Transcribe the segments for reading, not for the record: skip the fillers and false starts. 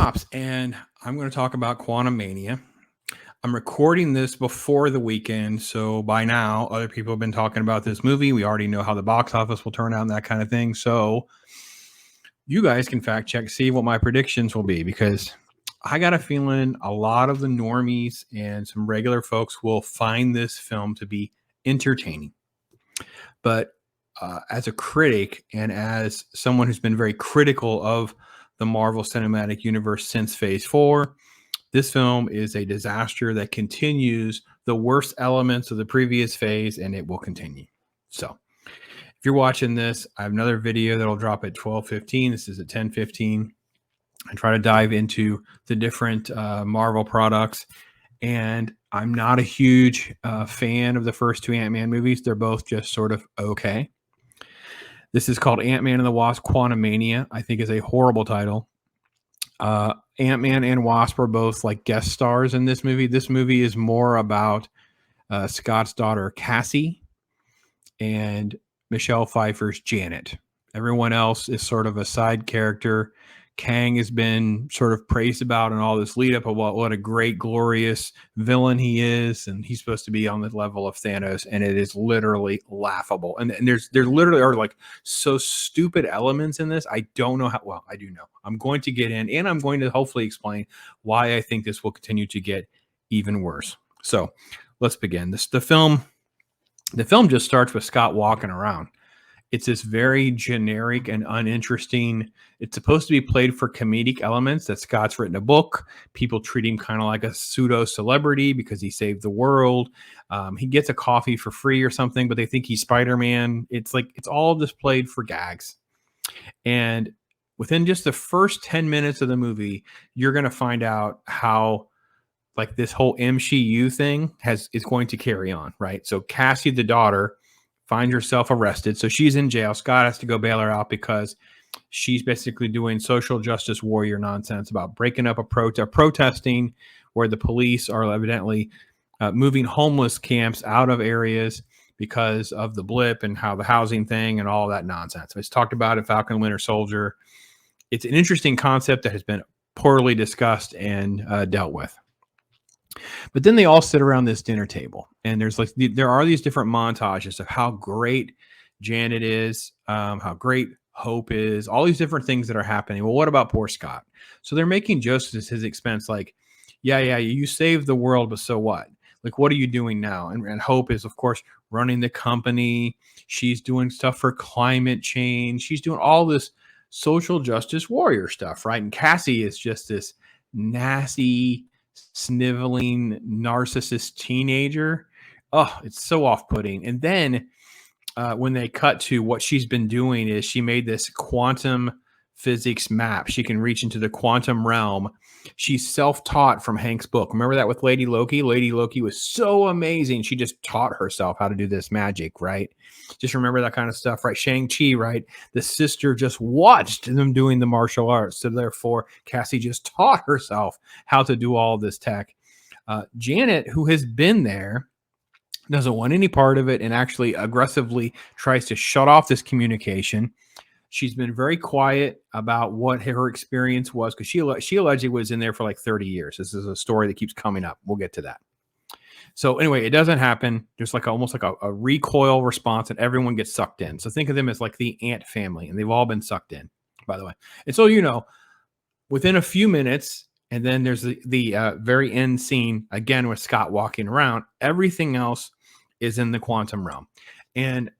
Synops, and I'm going to talk about Quantumania. I'm recording this before the weekend, so by now, other people have been talking about this movie. We already know how the box office will turn out and that kind of thing. So you guys can fact check, see what my predictions will be, because I got a feeling a lot of the normies and some regular folks will find this film to be entertaining. But as a critic and as someone who's been very critical of the Marvel Cinematic Universe since Phase 4, this film is a disaster that continues the worst elements of the previous phase, and it will continue. So if you're watching this, I have another video that'll drop at 12:15. This is at 10:15. I try to dive into the different Marvel products. And I'm not a huge fan of the first two Ant-Man movies. They're both just sort of okay. This is called Ant-Man and the Wasp Quantumania. I think is a horrible title. Ant-Man and Wasp are both like guest stars in this movie. This movie is more about Scott's daughter, Cassie, and Michelle Pfeiffer's Janet. Everyone else is sort of a side character. Kang has been sort of praised about and all this lead up of what a great, glorious villain he is. And he's supposed to be on the level of Thanos. And it is literally laughable. And there literally are like so stupid elements in this. I don't know how, well, I do know. I'm going to get in and I'm going to hopefully explain why I think this will continue to get even worse. So let's begin. The film just starts with Scott walking around. It's this very generic and uninteresting. It's supposed to be played for comedic elements that Scott's written a book. People treat him kind of like a pseudo celebrity because he saved the world. He gets a coffee for free or something, but they think he's Spider-Man. It's like, it's all displayed for gags. And within just the first 10 minutes of the movie, you're going to find out how like this whole MCU thing is going to carry on, right? So Cassie, the daughter, finds herself arrested. So she's in jail. Scott has to go bail her out because she's basically doing social justice warrior nonsense about breaking up protesting where the police are evidently moving homeless camps out of areas because of the blip and how the housing thing and all that nonsense. It's talked about in Falcon and Winter Soldier. It's an interesting concept that has been poorly discussed and dealt with. But then they all sit around this dinner table, and there are these different montages of how great Janet is, how great Hope is, all these different things that are happening. Well, what about poor Scott? So they're making jokes at his expense, like, yeah, you saved the world, but so what? Like, what are you doing now? And Hope is, of course, running the company. She's doing stuff for climate change. She's doing all this social justice warrior stuff, right? And Cassie is just this nasty, sniveling narcissist teenager. Oh, it's so off-putting. And then when they cut to what she's been doing is she made this quantum physics map. She can reach into the quantum realm. She's self-taught from Hank's book. Remember that with Lady Loki? Lady Loki was so amazing. She just taught herself how to do this magic, right? Just remember that kind of stuff, right? Shang-Chi, right? The sister just watched them doing the martial arts. So therefore, Cassie just taught herself how to do all this tech. Janet, who has been there, doesn't want any part of it and actually aggressively tries to shut off this communication. She's been very quiet about what her experience was because she allegedly was in there for like 30 years. This is a story that keeps coming up. We'll get to that. So anyway, it doesn't happen. There's like almost like a recoil response and everyone gets sucked in. So think of them as like the ant family and they've all been sucked in, by the way. And so, within a few minutes, and then there's the very end scene, again, with Scott walking around, everything else is in the quantum realm. And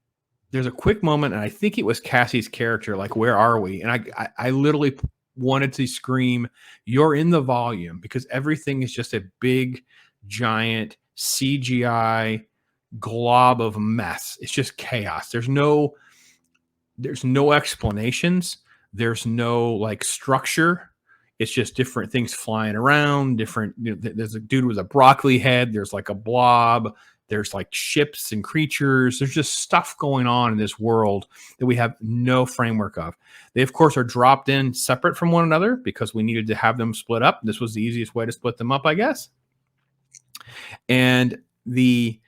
there's a quick moment, and I think it was Cassie's character, like, where are we? And I literally wanted to scream, you're in the volume, because everything is just a big, giant CGI glob of mess. It's just chaos. There's no explanations. There's no like structure. It's just different things flying around, there's a dude with a broccoli head. There's like a blob. There's like ships and creatures. There's just stuff going on in this world that we have no framework of. They, of course, are dropped in separate from one another because we needed to have them split up. This was the easiest way to split them up, I guess. And the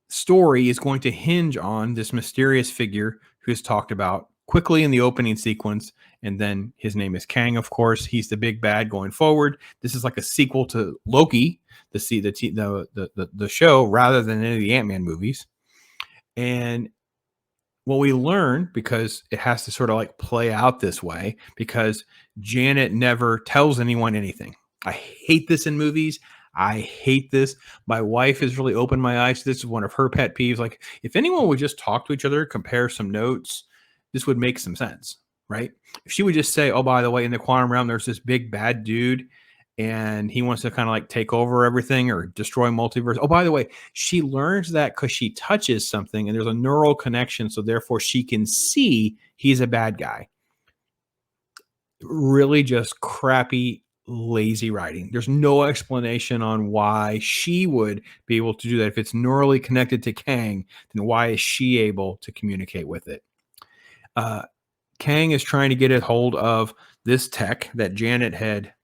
story is going to hinge on this mysterious figure who's talked about quickly in the opening sequence. And then his name is Kang, of course. He's the big bad going forward. This is like a sequel to Loki, the show, rather than any of the Ant-Man movies. And what we learn, because it has to sort of like play out this way, because Janet never tells anyone anything. I hate this in movies. I hate this. My wife has really opened my eyes. This is one of her pet peeves. Like, if anyone would just talk to each other, compare some notes, this would make some sense, right? If she would just say, oh, by the way, in the quantum realm, there's this big bad dude and he wants to kind of like take over everything or destroy multiverse. Oh, by the way, she learns that because she touches something and there's a neural connection. So therefore she can see he's a bad guy. Really just crappy, lazy writing. There's no explanation on why she would be able to do that. If it's neurally connected to Kang, then why is she able to communicate with it? Kang is trying to get a hold of this tech that Janet had,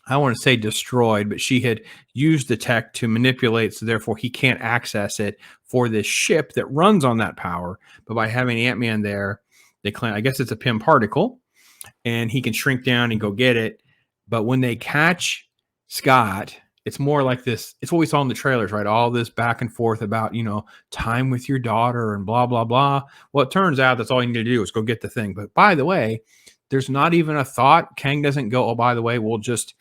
I want to say destroyed, but she had used the tech to manipulate, so therefore he can't access it for this ship that runs on that power. But by having Ant-Man there, they claim, I guess it's a Pym particle, and he can shrink down and go get it. But when they catch Scott, it's more like this. It's what we saw in the trailers, right? All this back and forth about, time with your daughter and blah, blah, blah. Well, it turns out that's all you need to do is go get the thing. But by the way, there's not even a thought. Kang doesn't go, oh, by the way, we'll just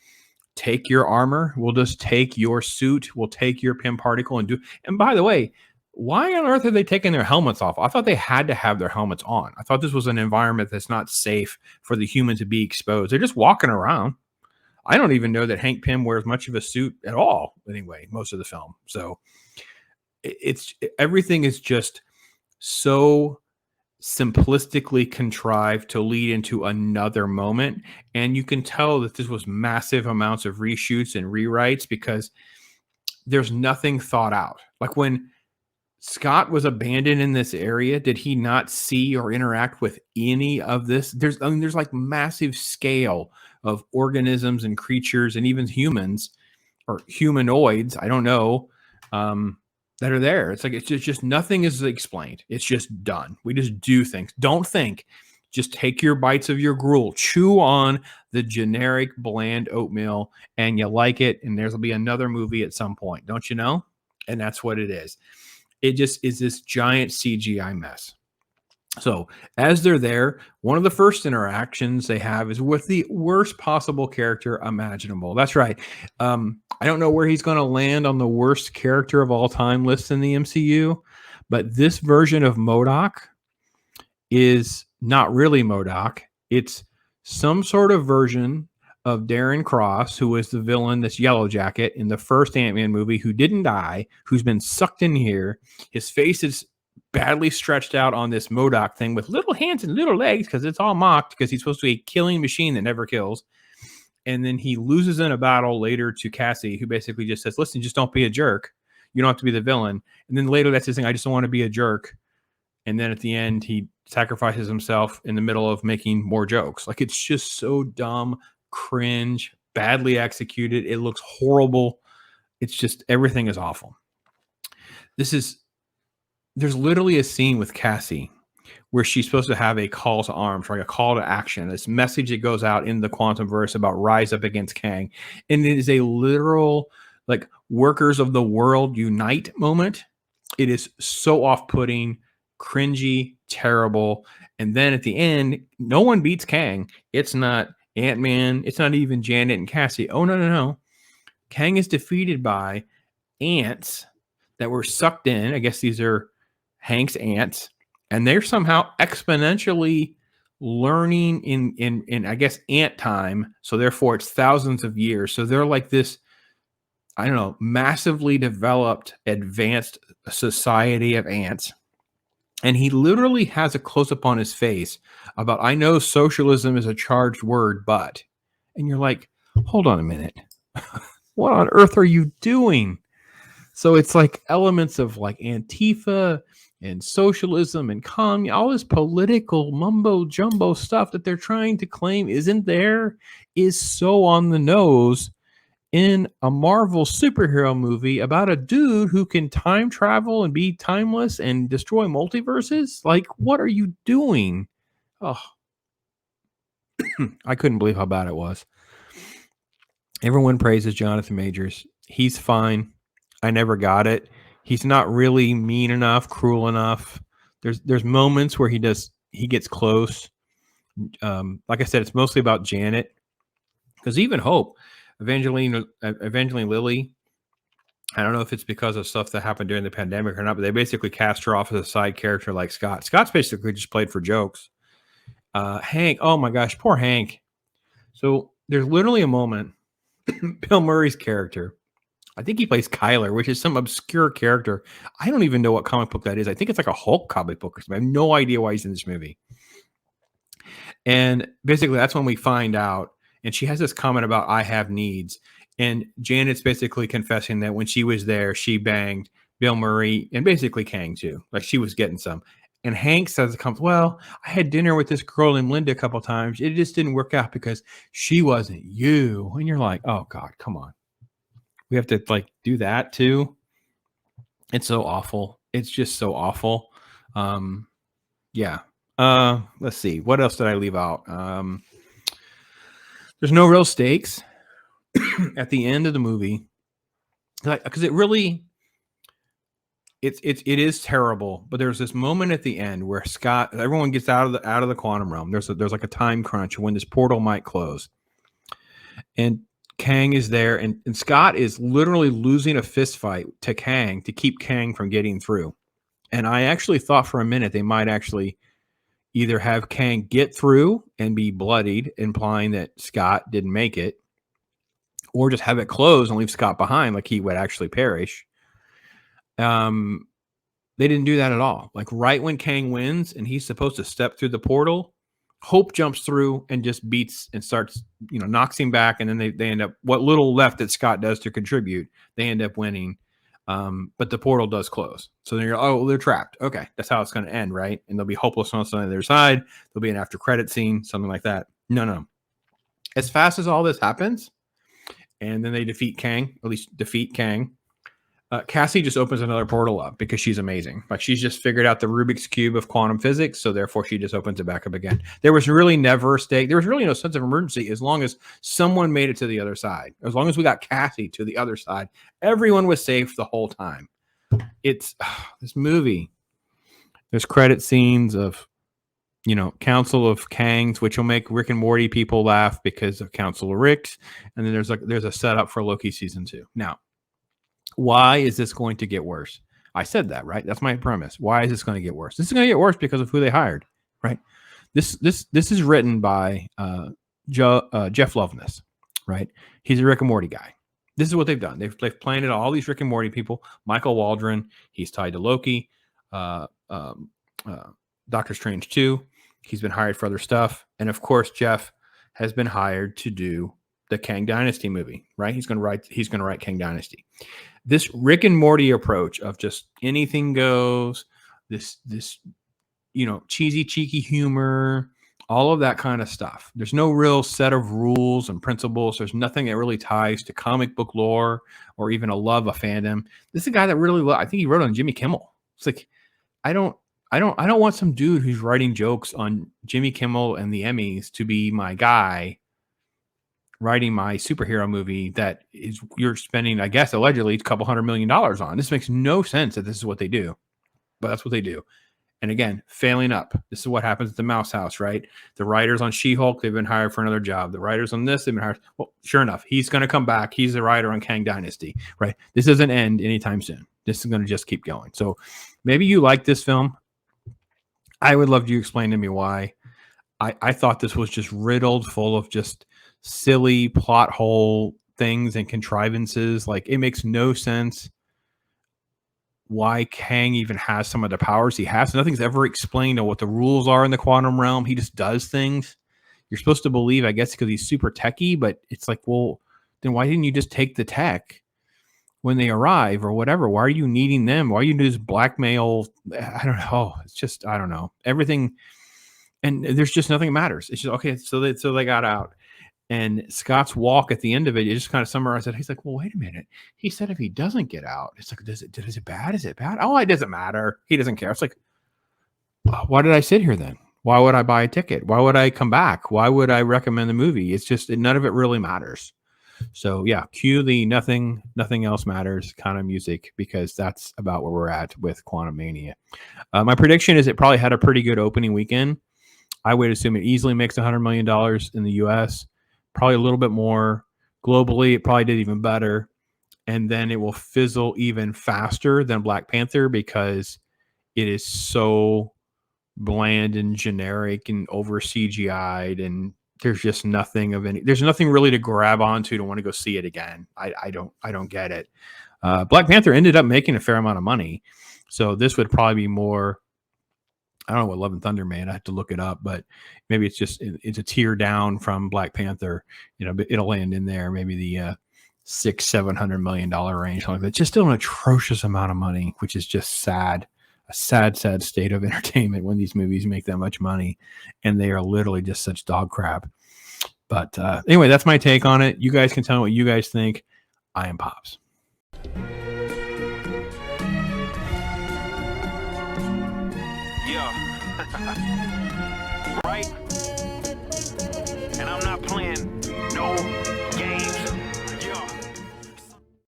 take your armor. We'll just take your suit. We'll take your Pym particle and do. And by the way, why on earth are they taking their helmets off? I thought they had to have their helmets on. I thought this was an environment that's not safe for the human to be exposed. They're just walking around. I don't even know that Hank Pym wears much of a suit at all anyway, most of the film. So everything is just so simplistically contrived to lead into another moment. And you can tell that this was massive amounts of reshoots and rewrites because there's nothing thought out. Like when Scott was abandoned in this area, did he not see or interact with any of this? There's like massive scale of organisms and creatures and even humans or humanoids, I don't know, that are there. It's like, it's just nothing is explained. It's just done. We just do things. Don't think. Just take your bites of your gruel, chew on the generic bland oatmeal, and you like it. And there'll be another movie at some point, don't you know? And that's what it is. It just is this giant CGI mess. So as they're there, one of the first interactions they have is with the worst possible character imaginable. That's right. I don't know where he's going to land on the worst character of all time list in the MCU, but this version of MODOK is not really MODOK. It's some sort of version of Darren Cross, who was the villain, this Yellow Jacket in the first Ant-Man movie, who didn't die, who's been sucked in here. His face is badly stretched out on this MODOK thing with little hands and little legs because it's all mocked because he's supposed to be a killing machine that never kills. And then he loses in a battle later to Cassie, who basically just says, listen, just don't be a jerk. You don't have to be the villain. And then later that's his thing, I just don't want to be a jerk. And then at the end, he sacrifices himself in the middle of making more jokes. Like, it's just so dumb, cringe, badly executed. It looks horrible. It's just, everything is awful. There's literally a scene with Cassie where she's supposed to have a call to arms, like a call to action, this message that goes out in the quantum verse about rise up against Kang. And it is a literal, like, workers of the world unite moment. It is so off-putting, cringy, terrible. And then at the end, no one beats Kang. It's not Ant-Man. It's not even Janet and Cassie. Oh, no. Kang is defeated by ants that were sucked in. I guess these are Hank's ants. And they're somehow exponentially learning in I guess, ant time. So therefore, it's thousands of years. So they're like this, I don't know, massively developed, advanced society of ants. And he literally has a close-up on his face about, I know socialism is a charged word, but, and you're like, hold on a minute. What on earth are you doing? So it's like elements of like Antifa and socialism and all this political mumbo jumbo stuff that they're trying to claim isn't there, is so on the nose in a Marvel superhero movie about a dude who can time travel and be timeless and destroy multiverses. Like, what are you doing? Oh, I couldn't believe how bad it was. Everyone praises Jonathan Majors. He's fine. I never got it. He's not really mean enough, cruel enough. There's moments where he gets close. Like I said, it's mostly about Janet, because even Hope, Evangeline Lilly, I don't know if it's because of stuff that happened during the pandemic or not, but they basically cast her off as a side character like Scott. Scott's basically just played for jokes. Hank, oh my gosh, poor Hank. So there's literally a moment, Bill Murray's character, I think he plays Kyler, which is some obscure character. I don't even know what comic book that is. I think it's like a Hulk comic book or something. I have no idea why he's in this movie. And basically that's when we find out. And she has this comment about, I have needs. And Janet's basically confessing that when she was there, she banged Bill Murray and basically Kang too. Like she was getting some. And Hank says, well, I had dinner with this girl named Linda a couple of times. It just didn't work out because she wasn't you. And you're like, oh God, come on. We have to like do that too. It's so awful. It's just so awful. Yeah. Let's see. What else did I leave out? There's no real stakes at the end of the movie, because it really, it is terrible. But there's this moment at the end where everyone gets out of the quantum realm. There's like a time crunch when this portal might close, and Kang is there, and Scott is literally losing a fist fight to Kang to keep Kang from getting through. And I actually thought for a minute they might actually either have Kang get through and be bloodied, implying that Scott didn't make it, or just have it close and leave Scott behind, like he would actually perish. They didn't do that at all. Like right when Kang wins and he's supposed to step through the portal, Hope jumps through and just beats and starts, knocks him back. And then they end up, what little left that Scott does to contribute, they end up winning. But the portal does close. So then they're trapped. Okay, that's how it's going to end, right? And they'll be hopeless on the other side. There'll be an after credit scene, something like that. No. As fast as all this happens, and then they defeat Kang, Cassie just opens another portal up because she's amazing. Like she's just figured out the Rubik's Cube of quantum physics. So therefore she just opens it back up again. There was really never a stake. There was really no sense of emergency as long as someone made it to the other side. As long as we got Cassie to the other side, everyone was safe the whole time. It's this movie. There's credit scenes of, Council of Kangs, which will make Rick and Morty people laugh because of Council of Ricks. And then there's a setup for Loki season 2. Now, why is this going to get worse? I said that, right? That's my premise. Why is this going to get worse? This is going to get worse because of who they hired, right? This is written by Jeff Loveness, right? He's a Rick and Morty guy. This is what they've done. They've planted all these Rick and Morty people. Michael Waldron, he's tied to Loki. Doctor Strange 2, he's been hired for other stuff. And of course, Jeff has been hired to do the Kang Dynasty movie, right? He's going to write Kang Dynasty. This Rick and Morty approach of just anything goes, this cheesy, cheeky humor, all of that kind of stuff. There's no real set of rules and principles. There's nothing that really ties to comic book lore or even a love of fandom. This is a guy that really, I think he wrote on Jimmy Kimmel. It's like, I don't want some dude who's writing jokes on Jimmy Kimmel and the Emmys to be my guy writing my superhero movie that you're spending, I guess, allegedly $200 million on. This makes no sense that this is what they do, but that's what they do. And again, failing up. This is what happens at the Mouse House, right? The writers on She-Hulk, they've been hired for another job. The writers on this, they've been hired. Well, sure enough, he's going to come back. He's the writer on Kang Dynasty, right? This doesn't end anytime soon. This is going to just keep going. So maybe you like this film. I would love you to explain to me why. I thought this was just riddled full of just silly plot hole things and contrivances. Like it makes no sense why Kang even has some of the powers he has. Nothing's ever explained on what the rules are in the quantum realm. He just does things. You're supposed to believe, I guess, because he's super techie, but it's like, well, then why didn't you just take the tech when they arrive or whatever? Why are you needing them? Why are you doing this blackmail? I don't know. It's just, I don't know. Everything. And there's just nothing that matters. It's just, okay, so they got out. And Scott's walk at the end of it, you just kind of summarize it. He's like, well, wait a minute. He said if he doesn't get out, it's like, is it bad? Is it bad? Oh, it doesn't matter. He doesn't care. It's like, why did I sit here then? Why would I buy a ticket? Why would I come back? Why would I recommend the movie? It's just none of it really matters. So yeah, cue the nothing else matters kind of music, because that's about where we're at with Quantumania. My prediction is it probably had a pretty good opening weekend. I would assume it easily makes $100 million in the US, probably a little bit more. Globally, it probably did even better. And then it will fizzle even faster than Black Panther because it is so bland and generic and over CGI'd, and there's just nothing of any. There's nothing really to grab onto to want to go see it again. I don't get it. Black Panther ended up making a fair amount of money, so this would probably be more. I don't know what Love and Thunder made. I have to look it up, but maybe it's a tier down from Black Panther. You know, but it'll land in there, maybe the $600-700 million range, something like that. Just still an atrocious amount of money, which is just sad. A sad state of entertainment when these movies make that much money, and they are literally just such dog crap. But anyway, that's my take on it. You guys can tell me what you guys think. I am Pops. Yeah. Right?